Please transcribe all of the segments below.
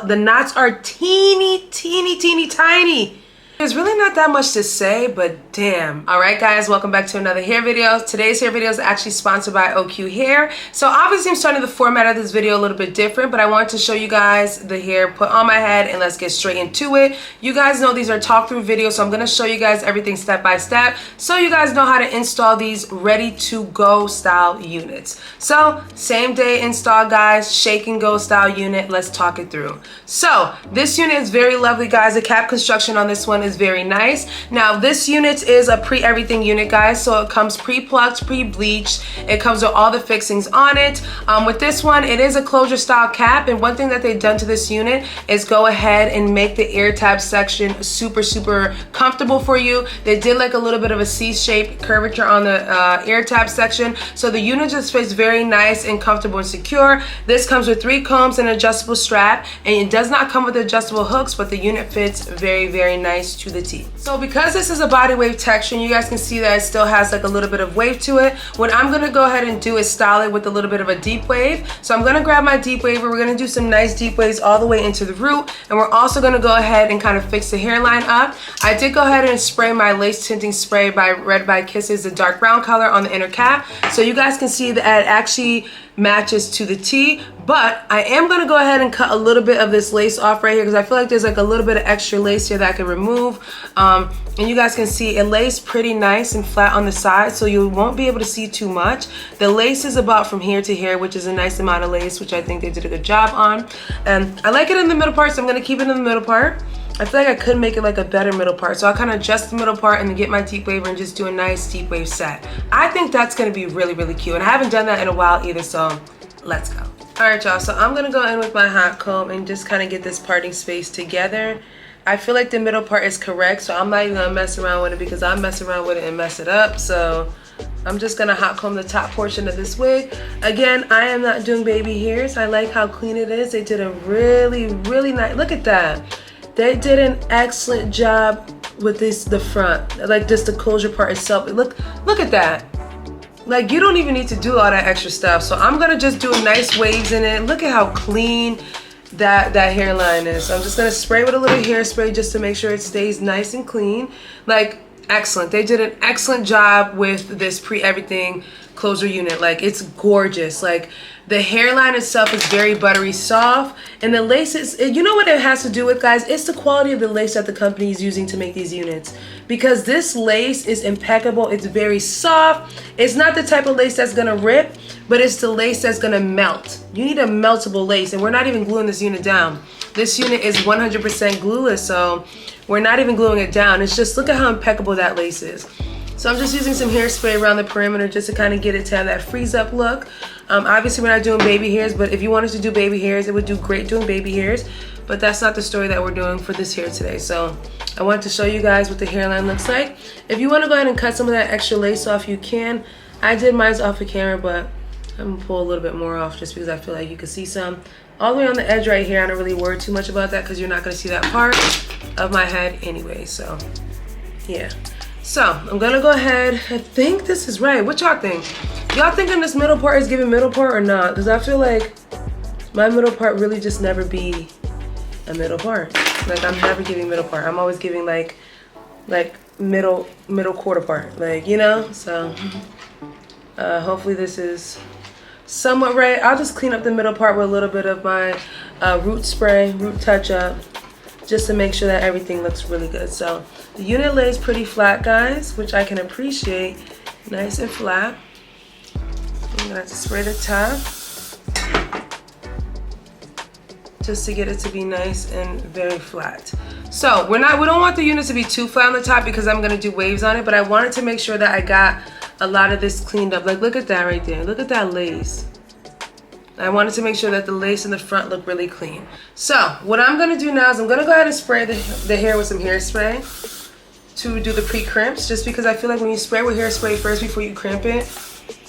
The knots are teeny, teeny, teeny, tiny. There's really not that much to say, but damn. All right, guys, welcome back to another hair video. Today's hair video is actually sponsored by Oqhair. So obviously I'm starting the format of this video a little bit different, but I wanted to show you guys the hair put on my head, and let's get straight into it. You guys know these are talk through videos, so I'm gonna show you guys everything step by step so you guys know how to install these ready to go style units. So same day install, guys, shake and go style unit. Let's talk it through. So this unit is very lovely, guys. The cap construction on this one is very nice. Now this unit is a pre-everything unit, guys, so it comes pre-plucked, pre-bleached. It comes with all the fixings on it. With this one, it is a closure style cap, and one thing that they've done to this unit is go ahead and make the ear tab section super comfortable for you. They did like a little bit of a C-shaped curvature on the ear tab section, so the unit just fits very nice and comfortable and secure. This comes with 3 combs and an adjustable strap, and it does not come with adjustable hooks, but the unit fits very nice to the T. So because this is a body wave texture, and you guys can see that it still has like a little bit of wave to it, what I'm gonna go ahead and do is style it with a little bit of a deep wave. So I'm gonna grab my deep waver. We're gonna do some nice deep waves all the way into the root, and we're also gonna go ahead and kind of fix the hairline up. I did go ahead and spray my lace tinting spray by 𝐌-𝐂𝐀𝐏, the dark brown color on the inner cap, so you guys can see that it actually matches to the T. But I am gonna go ahead and cut a little bit of this lace off right here, because I feel like there's like a little bit of extra lace here that I can remove. And you guys can see it lays pretty nice and flat on the side, so you won't be able to see too much. The lace is about from here to here, which is a nice amount of lace, which I think they did a good job on. And I like it in the middle part, so I'm gonna keep it in the middle part. I feel like I could make it like a better middle part, so I'll kind of adjust the middle part and then get my deep waver and just do a nice deep wave set. I think that's gonna be really cute, and I haven't done that in a while either, so let's go. All right, y'all, so I'm gonna go in with my hot comb and just kind of get this parting space together. I feel like the middle part is correct, so I'm not even gonna mess around with it, because I mess around with it and mess it up. So I'm just gonna hot comb the top portion of this wig. Again, I am not doing baby hairs. I like how clean it is. They did a really nice, look at that. They did an excellent job with this, the front, like just the closure part itself. Look at that. Like, you don't even need to do all that extra stuff. So I'm gonna just do nice waves in it. Look at how clean that hairline is. So I'm just gonna spray with a little hairspray just to make sure it stays nice and clean. Like, excellent. They did an excellent job with this pre-everything closure unit. Like, it's gorgeous. Like, the hairline itself is very buttery soft, and the lace is, you know what it has to do with, guys? It's the quality of the lace that the company is using to make these units, because this lace is impeccable. It's very soft. It's not the type of lace that's gonna rip, but it's the lace that's gonna melt. You need a meltable lace, and we're not even gluing this unit down. This unit is 100% glueless, so we're not even gluing it down. It's just, look at how impeccable that lace is. So I'm just using some hairspray around the perimeter just to kind of get it to have that freeze up look. Obviously we're not doing baby hairs, but if you wanted to do baby hairs, it would do great doing baby hairs, but that's not the story that we're doing for this hair today. So I wanted to show you guys what the hairline looks like. If you want to go ahead and cut some of that extra lace off, you can. I did mine off of camera, but I'm gonna pull a little bit more off just because I feel like you can see some. All the way on the edge right here, I don't really worry too much about that because you're not gonna see that part of my head anyway, so yeah. So I'm gonna go ahead, I think this is right. What y'all think? Y'all thinking this middle part is giving middle part or not? Because I feel like my middle part really just never be a middle part. Like, I'm never giving middle part. I'm always giving like middle quarter part, like, you know? So hopefully this is somewhat right. I'll just clean up the middle part with a little bit of my root spray, root touch up, just to make sure that everything looks really good. So the unit lays pretty flat, guys, which I can appreciate. Nice and flat. I'm gonna have to spray the top just to get it to be nice and very flat. So we don't want the unit to be too flat on the top because I'm gonna do waves on it, but I wanted to make sure that I got a lot of this cleaned up. Like, look at that right there. Look at that lace. I wanted to make sure that the lace in the front looked really clean. So what I'm gonna do now is I'm gonna go ahead and spray the hair with some hairspray to do the pre-crimps, just because I feel like when you spray with hairspray first before you crimp it,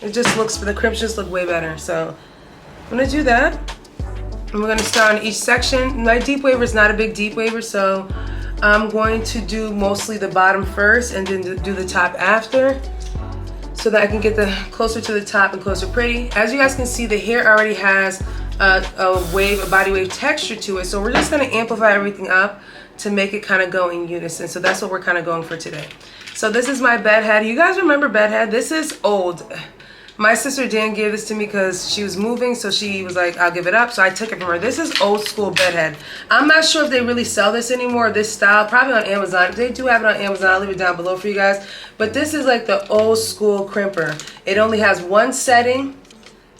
it just looks, the crimps just look way better. So I'm gonna do that. And we're gonna start on each section. My deep waver is not a big deep waver, so I'm going to do mostly the bottom first and then do the top after, so that I can get the closer to the top and closer pretty. As you guys can see, the hair already has a body wave texture to it. So we're just gonna amplify everything up to make it kind of go in unison. So that's what we're kind of going for today. So this is my bed head. You guys remember bed head? This is old. My sister Dan gave this to me because she was moving, so she was like, I'll give it up. So I took it from her. This is old school bed head. I'm not sure if they really sell this anymore, this style, probably on Amazon. If they do have it on Amazon, I'll leave it down below for you guys. But this is like the old school crimper. It only has one setting.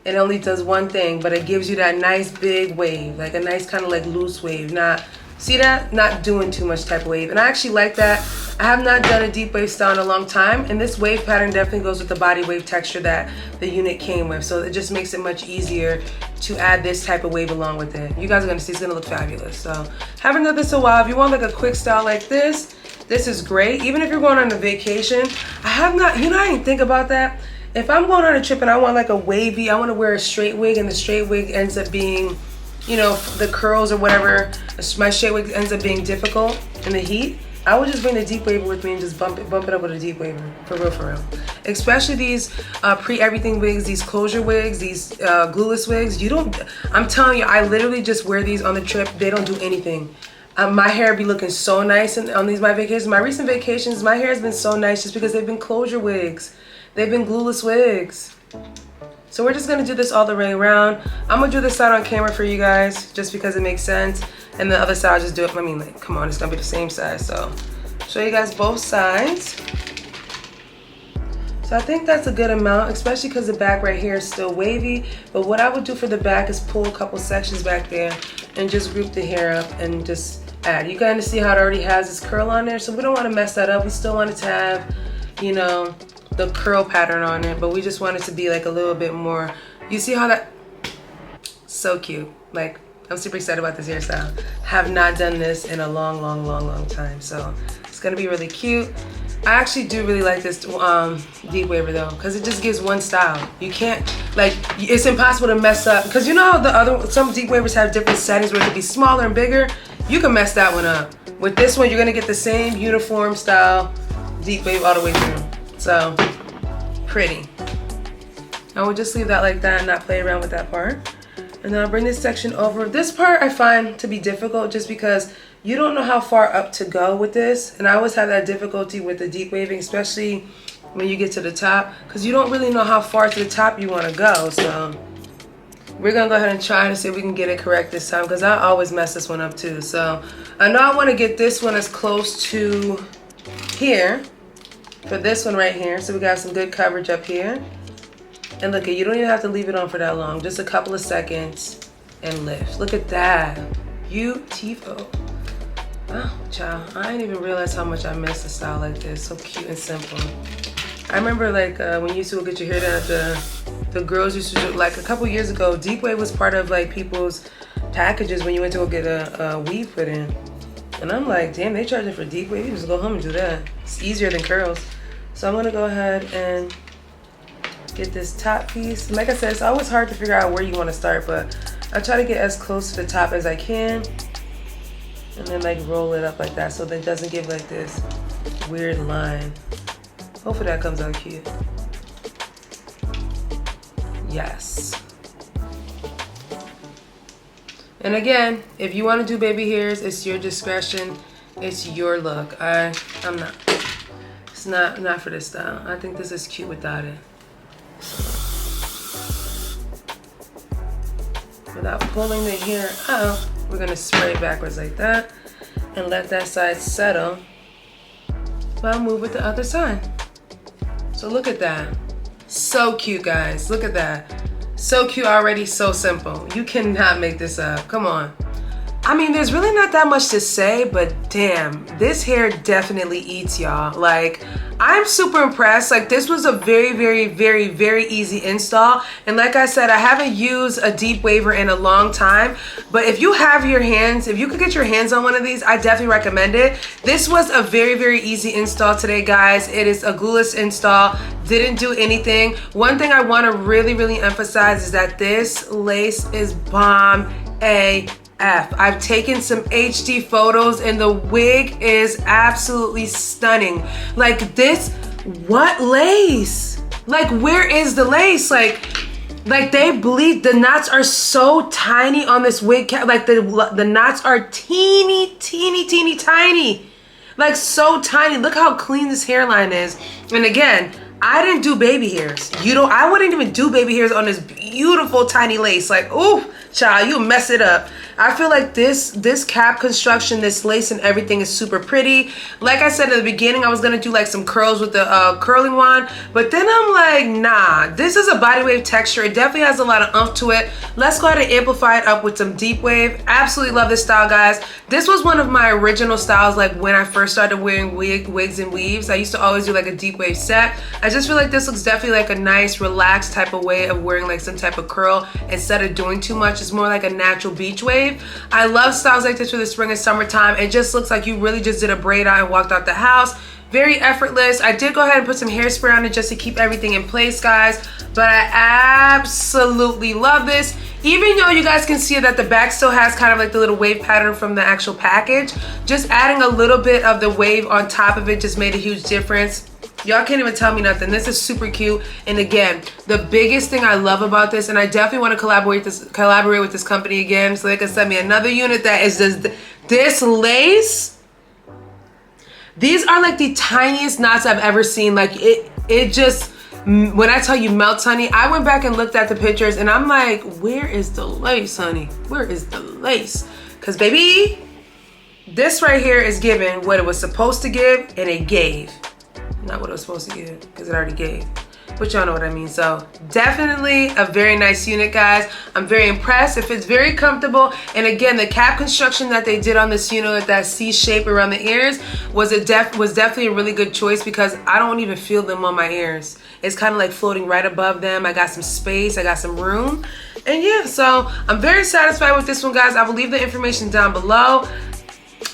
It only does one thing, but it gives you that nice big wave, like a nice kind of like loose wave. Not, see that? Not doing too much type of wave. And I actually like that. I have not done a deep wave style in a long time, and this wave pattern definitely goes with the body wave texture that the unit came with. So it just makes it much easier to add this type of wave along with it. You guys are gonna see it's gonna look fabulous. So haven't done this in a while. If you want like a quick style like this is great. Even if you're going on a vacation, I have not, you know, I didn't think about that. If I'm going on a trip and I want like a wavy, I want to wear a straight wig, and the straight wig ends up being, you know, the curls or whatever, my straight wig ends up being difficult in the heat, I would just bring the deep waver with me and just bump it up with a deep waver, for real. Especially these pre-everything wigs, these closure wigs, these glueless wigs. You don't, I'm telling you, I literally just wear these on the trip. They don't do anything. My hair be looking so nice on these my vacations. My recent vacations, my hair has been so nice just because they've been closure wigs. They've been glueless wigs. So we're just gonna do this all the way around. I'm gonna do this side on camera for you guys just because it makes sense. And the other side, I'll just do it, I mean, like, come on, it's gonna be the same size. So show you guys both sides. So I think that's a good amount, especially because the back right here is still wavy. But what I would do for the back is pull a couple sections back there and just group the hair up and just add. You kind of see how it already has this curl on there, so we don't want to mess that up. We still want it to have, you know, the curl pattern on it, but we just want it to be like a little bit more. You see how that, so cute. Like, I'm super excited about this hairstyle. Have not done this in a long time, so it's gonna be really cute. I actually do really like this deep waver though, because it just gives one style. You can't, like, it's impossible to mess up, because you know how some deep wavers have different settings where it could be smaller and bigger. You can mess that one up. With this one, you're gonna get the same uniform style deep wave all the way through. So pretty. I will just leave that like that and not play around with that part. And then I'll bring this section over. This part I find to be difficult just because you don't know how far up to go with this. And I always have that difficulty with the deep waving, especially when you get to the top, because you don't really know how far to the top you want to go. So we're gonna go ahead and try to see if we can get it correct this time, because I always mess this one up too. So I know I want to get this one as close to here for this one right here, so we got some good coverage up here. And look, you don't even have to leave it on for that long, just a couple of seconds and lift. Look at that, beautiful. Oh, child, I didn't even realize how much I miss a style like this. So cute and simple. I remember like when you used to go get your hair done at the girls used to do, like a couple years ago, deep wave was part of like people's packages when you went to go get a weave put in. And I'm like, damn, they charging for deep wave. You just go home and do that. It's easier than curls. So I'm gonna go ahead and get this top piece. And like I said, it's always hard to figure out where you want to start, but I try to get as close to the top as I can, and then like roll it up like that so that it doesn't give like this weird line. Hopefully that comes out cute. Yes. And again, if you want to do baby hairs, it's your discretion. It's your look. I'm not. It's not for this style. I think this is cute without it. Without pulling the hair out, we're gonna spray it backwards like that and let that side settle while I move with the other side. So look at that. So cute, guys. Look at that. So cute already, so simple. You cannot make this up. Come on. I mean, there's really not that much to say, but damn, this hair definitely eats, y'all. Like, I'm super impressed. Like, this was a very easy install. And like I said, I haven't used a deep waver in a long time, but if you have your hands, if you could get your hands on one of these, I definitely recommend it. This was a very easy install today, guys. It is a glueless install. Didn't do anything. One thing I want to really emphasize is that this lace is bomb AF. I've taken some HD photos and the wig is absolutely stunning. Like this, what lace? Like, where is the lace? Like, Like they bleed, the knots are so tiny on this wig cap. Like the knots are teeny tiny. Like so tiny. Look how clean this hairline is. And again, I didn't do baby hairs. I wouldn't even do baby hairs on this beautiful tiny lace. Like, ooh, child, you mess it up. I feel like this cap construction, this lace and everything is super pretty. Like I said in the beginning, I was gonna do like some curls with the curling wand, but then I'm like, nah, this is a body wave texture. It definitely has a lot of oomph to it. Let's go ahead and amplify it up with some deep wave. Absolutely love this style, guys. This was one of my original styles, like when I first started wearing wigs and weaves. I used to always do like a deep wave set. I just feel like this looks definitely like a nice, relaxed type of way of wearing like some type of curl instead of doing too much. It's more like a natural beach wave. I love styles like this for the spring and summertime. It just looks like you really just did a braid out and walked out the house. Very effortless. I did go ahead and put some hairspray on it just to keep everything in place, guys. But I absolutely love this. Even though you guys can see that the back still has kind of like the little wave pattern from the actual package, just adding a little bit of the wave on top of it just made a huge difference. Y'all can't even tell me nothing. This is super cute. And again, the biggest thing I love about this, and I definitely want to collaborate with this company again, so they can send me another unit that is just this lace. These are like the tiniest knots I've ever seen. Like it just, when I tell you melts, honey, I went back and looked at the pictures and I'm like, where is the lace, honey? Where is the lace? Because baby, this right here is giving what it was supposed to give, and it gave. Not what it was supposed to give, because it already gave. But y'all know what I mean. So definitely a very nice unit, guys. I'm very impressed. It fits very comfortable. And again, the cap construction that they did on this unit with that C shape around the ears was definitely a really good choice, because I don't even feel them on my ears. It's kind of like floating right above them. I got some space, I got some room. And yeah, so I'm very satisfied with this one, guys. I will leave the information down below.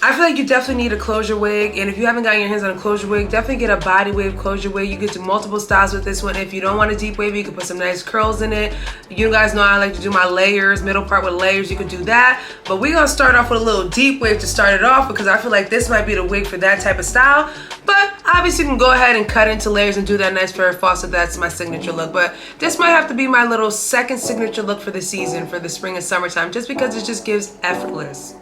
I feel like you definitely need a closure wig, and if you haven't gotten your hands on a closure wig, definitely get a body wave closure wig. You get to multiple styles with this one. If you don't want a deep wave, you can put some nice curls in it. You guys know I like to do my layers, middle part with layers. You could do that, but we're gonna start off with a little deep wave to start it off, because I feel like this might be the wig for that type of style. But obviously you can go ahead and cut into layers and do that nice fairy false if that's my signature look. But this might have to be my little second signature look for the season, for the spring and summertime, just because it just gives effortless.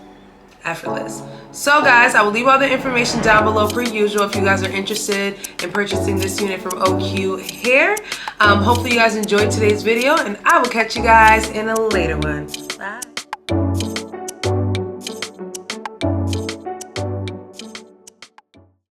So guys, I will leave all the information down below per usual if you guys are interested in purchasing this unit from Oqhair. Hopefully you guys enjoyed today's video, and I will catch you guys in a later one.